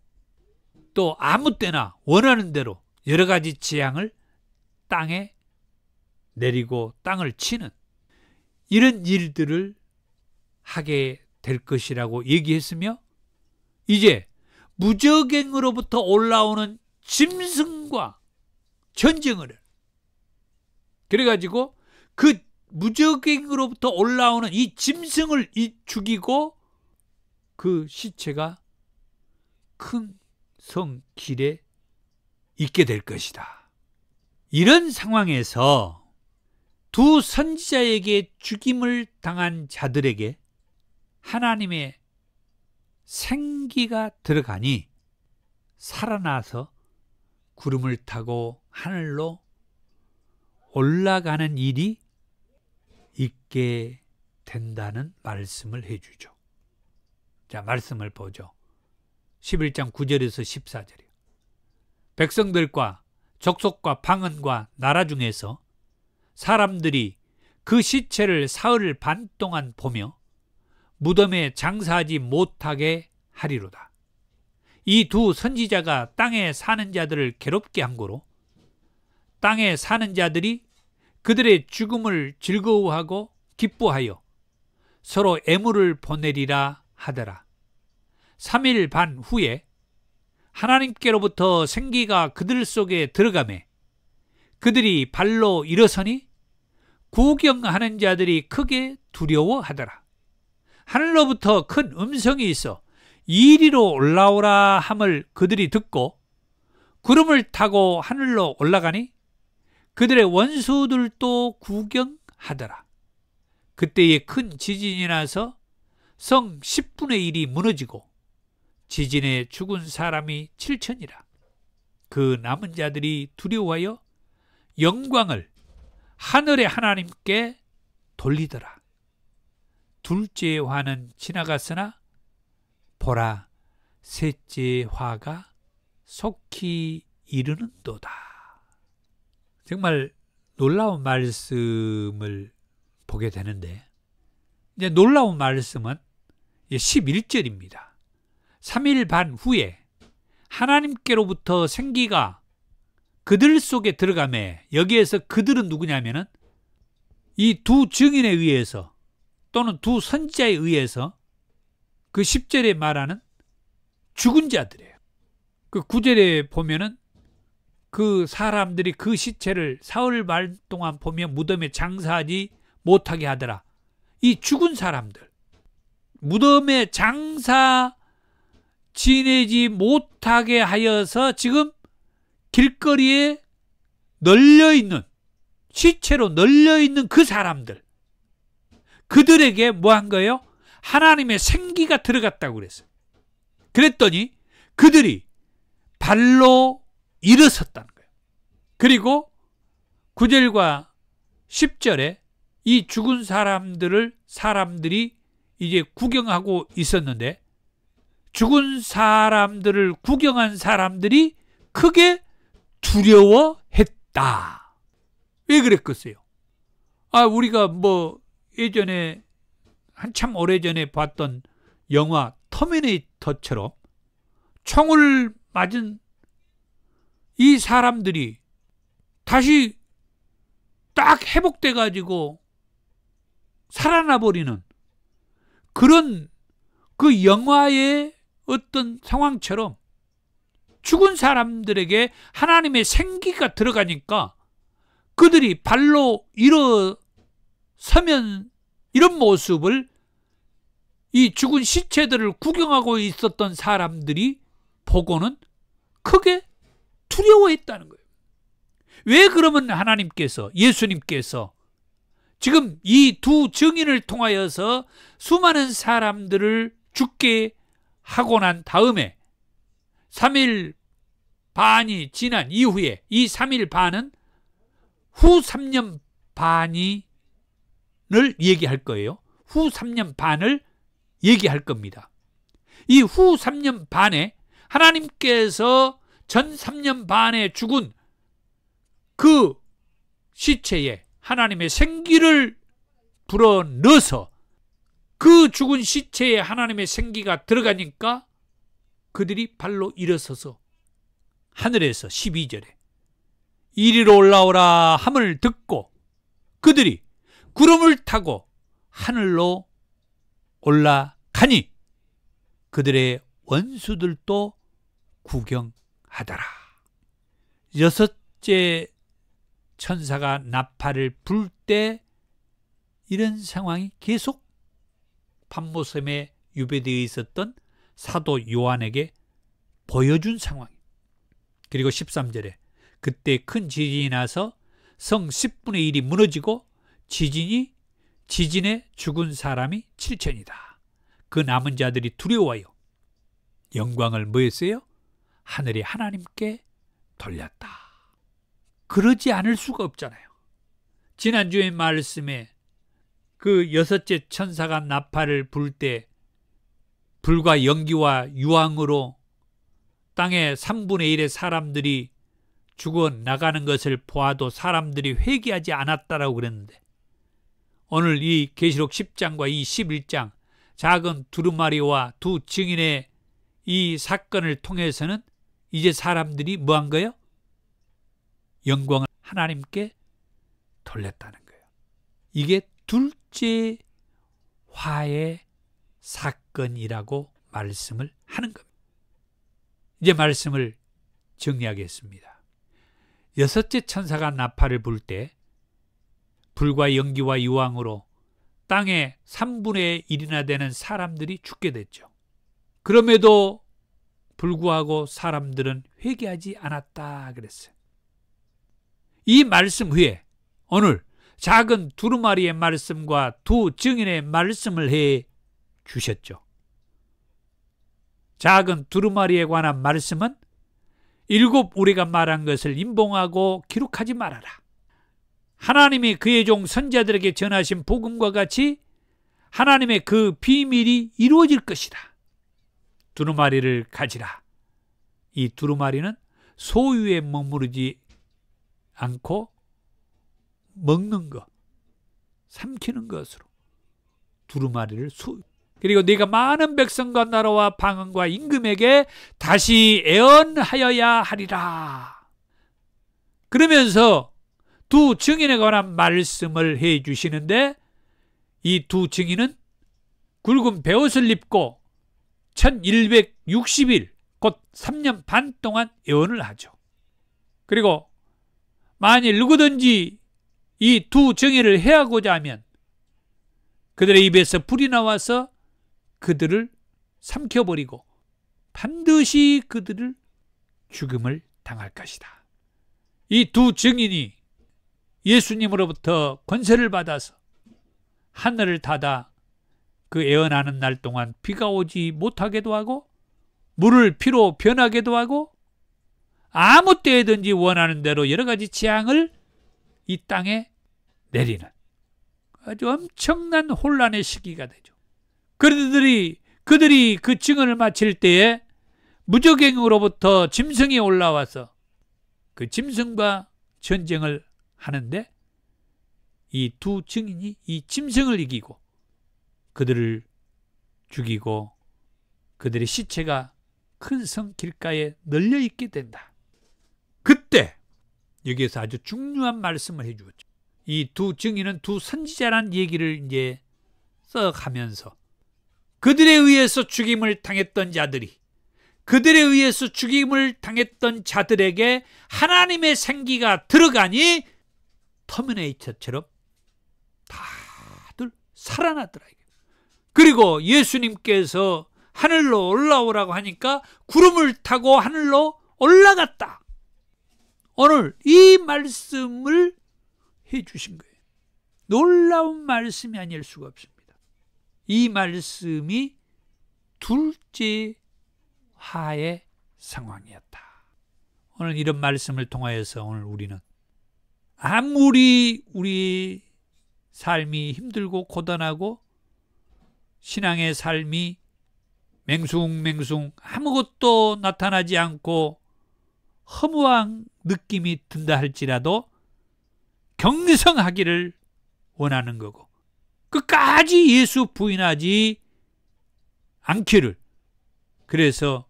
또 아무 때나 원하는 대로 여러 가지 재앙을 땅에 내리고 땅을 치는 이런 일들을 하게 될 것이라고 얘기했으며, 이제 무적행으로부터 올라오는 짐승과 전쟁을, 그래가지고 그 무적행으로부터 올라오는 이 짐승을 죽이고 그 시체가 큰 성 길에 있게 될 것이다. 이런 상황에서 두 선지자에게 죽임을 당한 자들에게 하나님의 생기가 들어가니 살아나서 구름을 타고 하늘로 올라가는 일이 있게 된다는 말씀을 해주죠. 자, 말씀을 보죠. 11장 9절에서 14절이요. 백성들과 족속과 방언과 나라 중에서 사람들이 그 시체를 사흘 반 동안 보며 무덤에 장사하지 못하게 하리로다. 이 두 선지자가 땅에 사는 자들을 괴롭게 한 고로 땅에 사는 자들이 그들의 죽음을 즐거워하고 기뻐하여 서로 애물을 보내리라 하더라. 3일 반 후에 하나님께로부터 생기가 그들 속에 들어가매 그들이 발로 일어서니 구경하는 자들이 크게 두려워하더라. 하늘로부터 큰 음성이 있어 이리로 올라오라 함을 그들이 듣고 구름을 타고 하늘로 올라가니 그들의 원수들도 구경하더라. 그때에 큰 지진이 나서 성 10분의 1이 무너지고 지진에 죽은 사람이 7천이라. 그 남은 자들이 두려워하여 영광을 하늘의 하나님께 돌리더라. 둘째 화는 지나갔으나 보라, 셋째 화가 속히 이르는도다. 정말 놀라운 말씀을 보게 되는데, 이제 놀라운 말씀은 11절입니다. 3일 반 후에 하나님께로부터 생기가 그들 속에 들어가매, 여기에서 그들은 누구냐면은 이 두 증인에 의해서 또는 두 선지자에 의해서 그 10절에 말하는 죽은 자들이에요. 그 9절에 보면은 그 사람들이 그 시체를 사흘 반 동안 보며 무덤에 장사하지 못하게 하더라. 이 죽은 사람들, 무덤에 장사 지내지 못하게 하여서 지금 길거리에 널려있는, 시체로 널려있는 그 사람들, 그들에게 뭐 한 거예요? 하나님의 생기가 들어갔다고 그랬어요. 그랬더니 그들이 발로 일어섰다는 거예요. 그리고 9절과 10절에 이 죽은 사람들이 이제 구경하고 있었는데, 죽은 사람들을 구경한 사람들이 크게 두려워했다. 왜 그랬겠어요? 우리가 뭐 예전에 한참 오래전에 봤던 영화 터미네이터처럼 총을 맞은 이 사람들이 다시 딱 회복돼 가지고 살아나 버리는 그런 그 영화의 어떤 상황처럼 죽은 사람들에게 하나님의 생기가 들어가니까 그들이 발로 일어서면 이런 모습을 이 죽은 시체들을 구경하고 있었던 사람들이 보고는 크게 두려워했다는 거예요. 왜 그러면 하나님께서, 예수님께서 지금 이 두 증인을 통하여서 수많은 사람들을 죽게 하고 난 다음에 3일 반이 지난 이후에 이 3일 반은 후 3년 반을 얘기할 거예요. 후 3년 반을 얘기할 겁니다. 이 후 3년 반에 하나님께서 전 3년 반에 죽은 그 시체에 하나님의 생기를 불어넣어서 그 죽은 시체에 하나님의 생기가 들어가니까 그들이 발로 일어서서 하늘에서 12절에 이리로 올라오라 함을 듣고 그들이 구름을 타고 하늘로 올라가니 그들의 원수들도 구경하더라. 여섯째 천사가 나팔을 불 때 이런 상황이 계속 밤모섬에 유배되어 있었던 사도 요한에게 보여준 상황이에요. 그리고 13절에 그때 큰 지진이 나서 성 10분의 1이 무너지고 지진에 죽은 사람이 7천이다. 그 남은 자들이 두려워하여 영광을 뭐 했어요? 하늘의 하나님께 돌렸다. 그러지 않을 수가 없잖아요. 지난주의 말씀에 그 여섯째 천사가 나팔을 불 때 불과 연기와 유황으로 땅의 3분의 1의 사람들이 죽어 나가는 것을 보아도 사람들이 회개하지 않았다라고 그랬는데 오늘 이 계시록 10장과 이 11장 작은 두루마리와 두 증인의 이 사건을 통해서는 이제 사람들이 뭐 한 거예요? 영광을 하나님께 돌렸다는 거예요. 이게 둘째 화의 사건이라고 말씀을 하는 겁니다. 이제 말씀을 정리하겠습니다. 여섯째 천사가 나팔을 불 때 불과 연기와 유황으로 땅의 3분의 1이나 되는 사람들이 죽게 됐죠. 그럼에도 불구하고 사람들은 회개하지 않았다 그랬어요. 이 말씀 후에 오늘 작은 두루마리의 말씀과 두 증인의 말씀을 해 주셨죠. 작은 두루마리에 관한 말씀은 일곱 우리가 말한 것을 임봉하고 기록하지 말아라. 하나님이 그의 종 선지자들에게 전하신 복음과 같이 하나님의 그 비밀이 이루어질 것이다. 두루마리를 가지라. 이 두루마리는 소유에 머무르지 않고 먹는 것, 삼키는 것으로 두루마리를 소유. 그리고 네가 많은 백성과 나라와 방언과 임금에게 다시 애언하여야 하리라. 그러면서 두 증인에 관한 말씀을 해 주시는데 이 두 증인은 굵은 베옷을 입고 1160일 곧 3년 반 동안 애언을 하죠. 그리고 만일 누구든지 이 두 증인을 해하고자 하면 그들의 입에서 불이 나와서 그들을 삼켜버리고 반드시 그들을 죽음을 당할 것이다. 이 두 증인이 예수님으로부터 권세를 받아서 하늘을 닫아 그 애언하는 날 동안 비가 오지 못하게도 하고 물을 피로 변하게도 하고 아무 때든지 원하는 대로 여러 가지 재앙을 이 땅에 내리는 아주 엄청난 혼란의 시기가 되죠. 그들이 그 증언을 마칠 때에 무적행으로부터 짐승이 올라와서 그 짐승과 전쟁을 하는데 이 두 증인이 이 짐승을 이기고 그들을 죽이고 그들의 시체가 큰 성 길가에 널려 있게 된다. 그때 여기에서 아주 중요한 말씀을 해주었죠. 이 두 증인은 두 선지자란 얘기를 이제 써가면서 그들에 의해서 죽임을 당했던 자들이, 그들에 의해서 죽임을 당했던 자들에게 하나님의 생기가 들어가니 터미네이터처럼 다들 살아나더라. 그리고 예수님께서 하늘로 올라오라고 하니까 구름을 타고 하늘로 올라갔다. 오늘 이 말씀을 해주신 거예요. 놀라운 말씀이 아닐 수가 없습니다. 이 말씀이 둘째 화의 상황이었다. 오늘 이런 말씀을 통하여서 오늘 우리는 아무리 우리 삶이 힘들고 고단하고 신앙의 삶이 맹숭맹숭 아무것도 나타나지 않고 허무한 느낌이 든다 할지라도 경성하기를 원하는 거고 끝까지 예수 부인하지 않기를, 그래서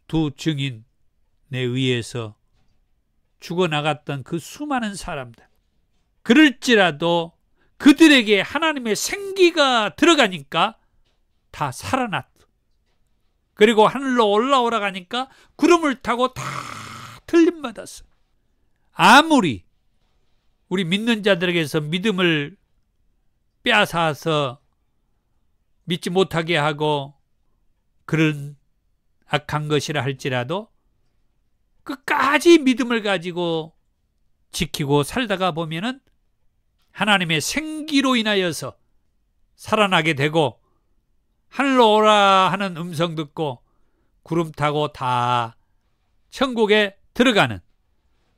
두 증인에 의해서 죽어나갔던 그 수많은 사람들, 그럴지라도 그들에게 하나님의 생기가 들어가니까 다 살아났다. 그리고 하늘로 올라오라고 하니까 구름을 타고 다 틀림받았어. 아무리 우리 믿는 자들에게서 믿음을 빼앗아서 믿지 못하게 하고 그런 악한 것이라 할지라도 끝까지 믿음을 가지고 지키고 살다가 보면은 하나님의 생기로 인하여서 살아나게 되고 하늘로 오라 하는 음성 듣고 구름 타고 다 천국에 들어가는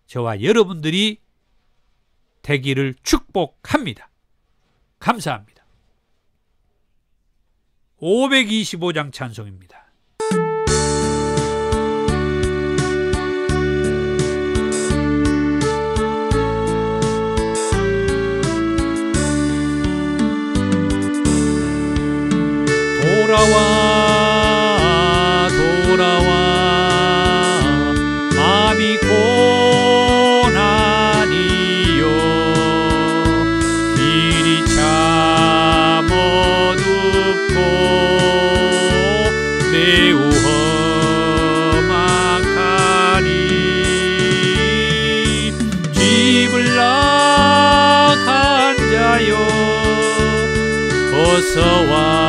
저와 여러분들이 되기를 축복합니다. 감사합니다. 525장 찬송입니다. 돌아와 돌아와 마음이 고난이요 길이 참 어둡고 매우 험악하니 집을 나간 자여 어서와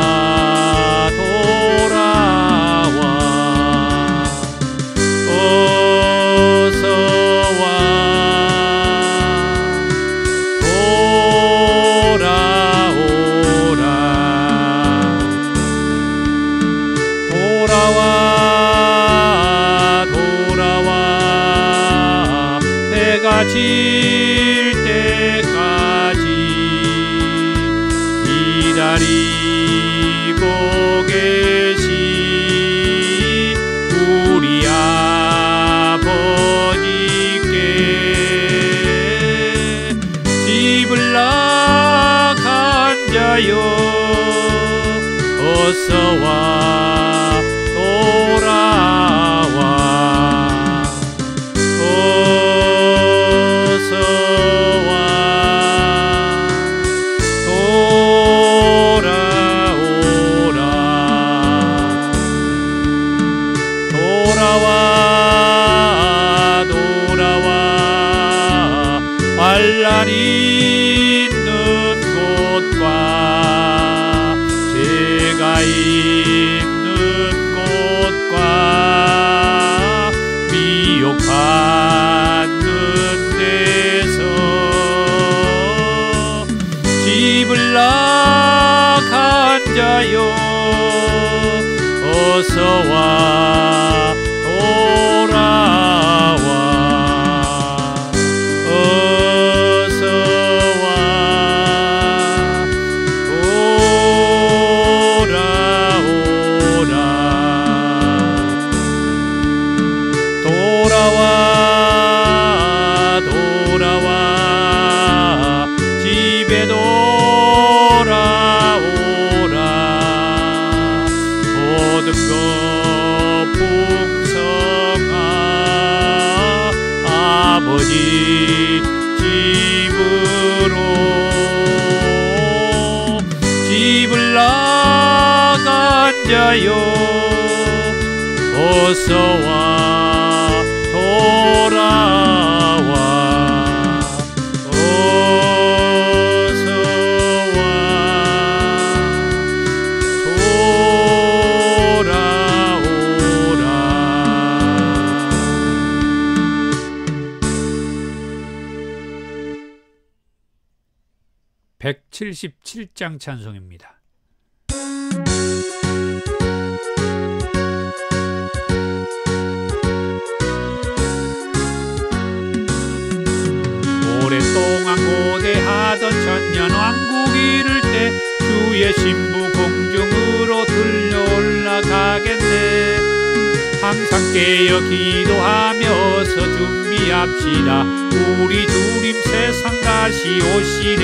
질 때까지 기다리고 계신 우리 아버지께 집을 나간 자여 어서와 돌아와 환난 있는 곳과 죄가 있는 곳과 미혹받는 데서 집을 나간 자여 어서와 돌아와 돌아와 집에 돌아오라 집으로 집을 나간 자여 어서와 돌아와 어서와 돌아오라. 177장 찬송입니다. 오랫동안 고대하던 천년왕국 이를 때 주의 신부 공중으로 들려 올라가겠네. 항상 깨어 기도하며 어서 준비합시다. 우리 주님 세상 다시 오시네.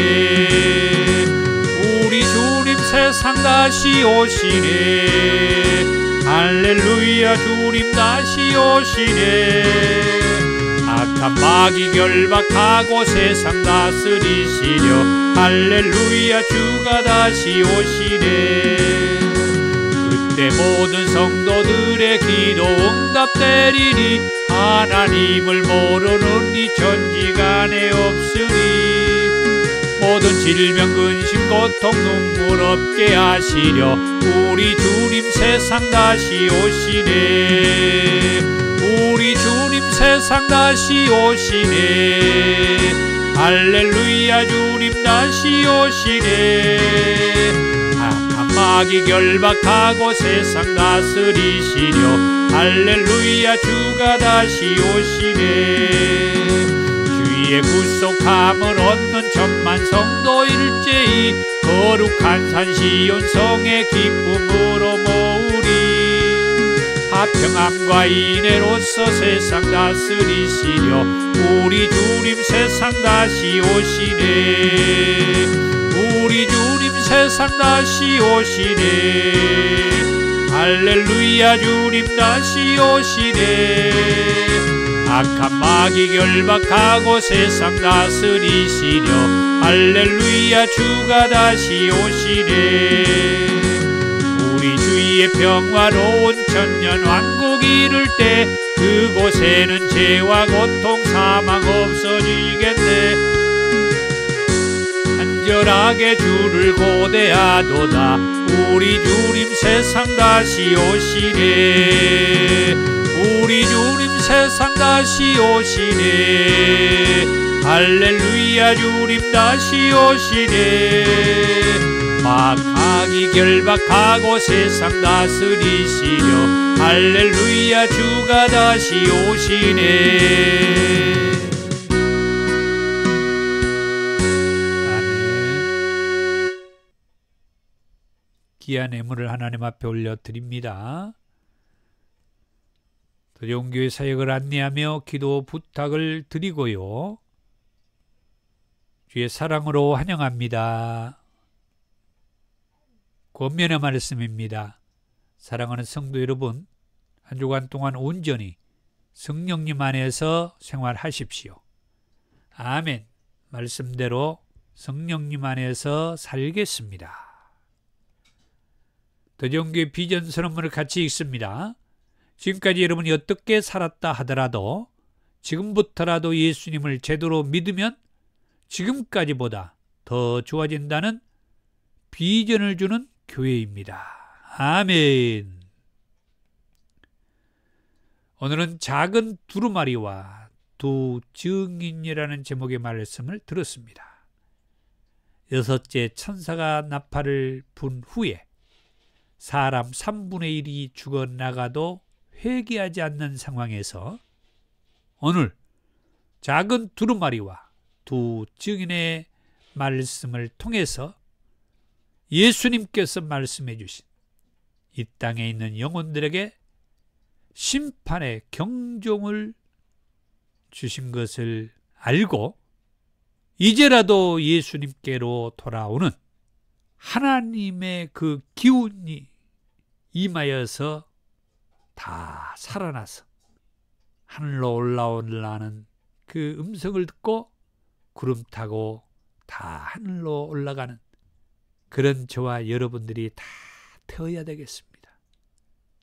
우리 주님 세상 다시 오시네. 할렐루야, 주님 다시 오시네. 악한 마귀 결박하고 세상 다스리시려 할렐루야, 주가 다시 오시네. 그때 모든 성도들의 기도 응답되리니 하나님을 모르는 이 천지간에 없으니. 모든 질병 근심 고통 눈물 없게 하시려 우리 주님 세상 다시 오시네. 우리 주님 세상 다시 오시네. 할렐루야, 주님 다시 오시네. 악한 마귀 결박하고 세상 다스리시려 할렐루야, 주가 다시 오시네. 주의 구속함을 얻는 천만 성도 일제히 거룩한 산 시온성의 기쁨으로 모으리. 화평함과 인애로서 세상 다스리시려 우리 주님 세상 다시 오시네. 우리 주님 세상 다시 오시네. 할렐루야, 주님 다시 오시네. 악한 마귀 결박하고 세상 다스리시려 할렐루야, 주가 다시 오시네. 우리 주의 평화로운 천년왕국 이룰 때 그곳에는 죄와 고통 사망 없어지겠네. 간절하게 주를 고대하도다. 우리 주님 세상 다시 오시네. 우리 주님 세상 다시 오시네. 할렐루야, 주님 다시 오시네. 마귀 결박하고 세상 다스리시려 할렐루야, 주가 다시 오시네. 아멘. 귀한 예물을 하나님 앞에 올려드립니다. 도전교회 사역을 안내하며 기도 부탁을 드리고요. 주의 사랑으로 환영합니다. 권면의 말씀입니다. 사랑하는 성도 여러분, 한 주간 동안 온전히 성령님 안에서 생활하십시오. 아멘. 말씀대로 성령님 안에서 살겠습니다. 도전교회 비전 선언문을 같이 읽습니다. 지금까지 여러분이 어떻게 살았다 하더라도 지금부터라도 예수님을 제대로 믿으면 지금까지보다 더 좋아진다는 비전을 주는 교회입니다. 아멘. 오늘은 작은 두루마리와 두 증인이라는 제목의 말씀을 들었습니다. 여섯째 천사가 나팔을 분 후에 사람 3분의 1이 죽어나가도 회개하지 않는 상황에서 오늘 작은 두루마리와 두 증인의 말씀을 통해서 예수님께서 말씀해 주신 이 땅에 있는 영혼들에게 심판의 경종을 주신 것을 알고 이제라도 예수님께로 돌아오는 하나님의 그 기운이 임하여서 다 살아나서 하늘로 올라오려는 그 음성을 듣고 구름 타고 다 하늘로 올라가는 그런 저와 여러분들이 다 되어야 되겠습니다.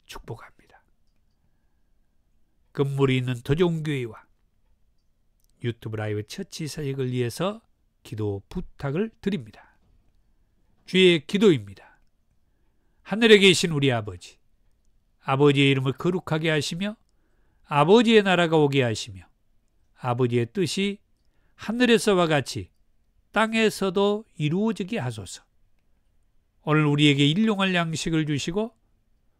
축복합니다. 건물이 있는 도종교회와 유튜브 라이브 처치 사역을 위해서 기도 부탁을 드립니다. 주의 기도입니다. 하늘에 계신 우리 아버지, 아버지의 이름을 거룩하게 하시며 아버지의 나라가 오게 하시며 아버지의 뜻이 하늘에서와 같이 땅에서도 이루어지게 하소서. 오늘 우리에게 일용할 양식을 주시고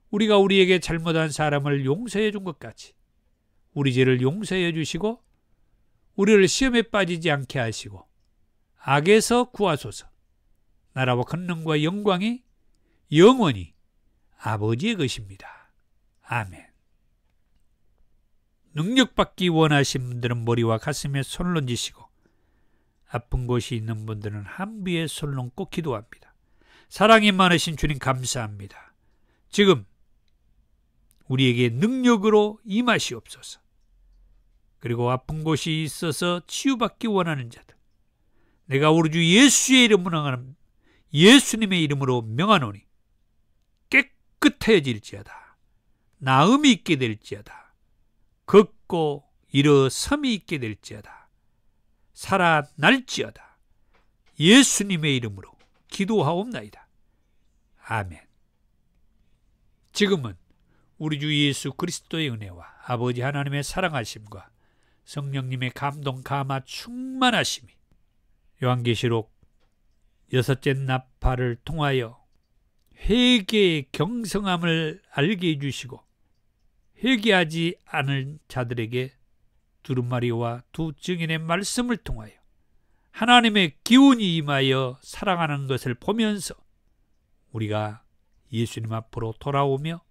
우리가 우리에게 잘못한 사람을 용서해 준 것 같이 우리 죄를 용서해 주시고 우리를 시험에 빠지지 않게 하시고 악에서 구하소서. 나라와 권능과 영광이 영원히 아버지의 것입니다. 아멘. 능력받기 원하신 분들은 머리와 가슴에 손을 얹으시고 아픈 곳이 있는 분들은 한비에 손을 얹고 기도합니다. 사랑이 많으신 주님 감사합니다. 지금 우리에게 능력으로 임하시옵소서. 그리고 아픈 곳이 있어서 치유받기 원하는 자들, 내가 우리 주 예수의 이름으로 하는 예수님의 이름으로 명하노니 깨끗해질지어다. 나음이 있게 될지어다. 걷고 일어섬이 있게 될지어다. 살아날지어다. 예수님의 이름으로 기도하옵나이다. 아멘. 지금은 우리 주 예수 그리스도의 은혜와 아버지 하나님의 사랑하심과 성령님의 감동 감화 충만하심이 요한계시록 6째 나팔을 통하여 회개의 경성함을 알게 해주시고 회개하지 않은 자들에게 두루마리와 두 증인의 말씀을 통하여 하나님의 기운이 임하여 사랑하는 것을 보면서 우리가 예수님 앞으로 돌아오며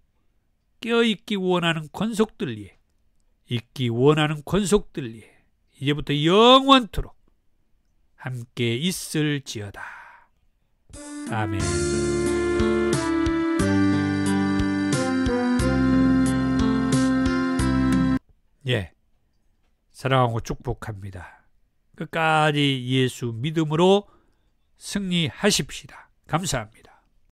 깨어있기 원하는 권속들 위에 있기 원하는 권속들 위에 이제부터 영원토록 함께 있을지어다. 아멘. 예, 사랑하고 축복합니다. 끝까지 예수 믿음으로 승리하십시다. 감사합니다.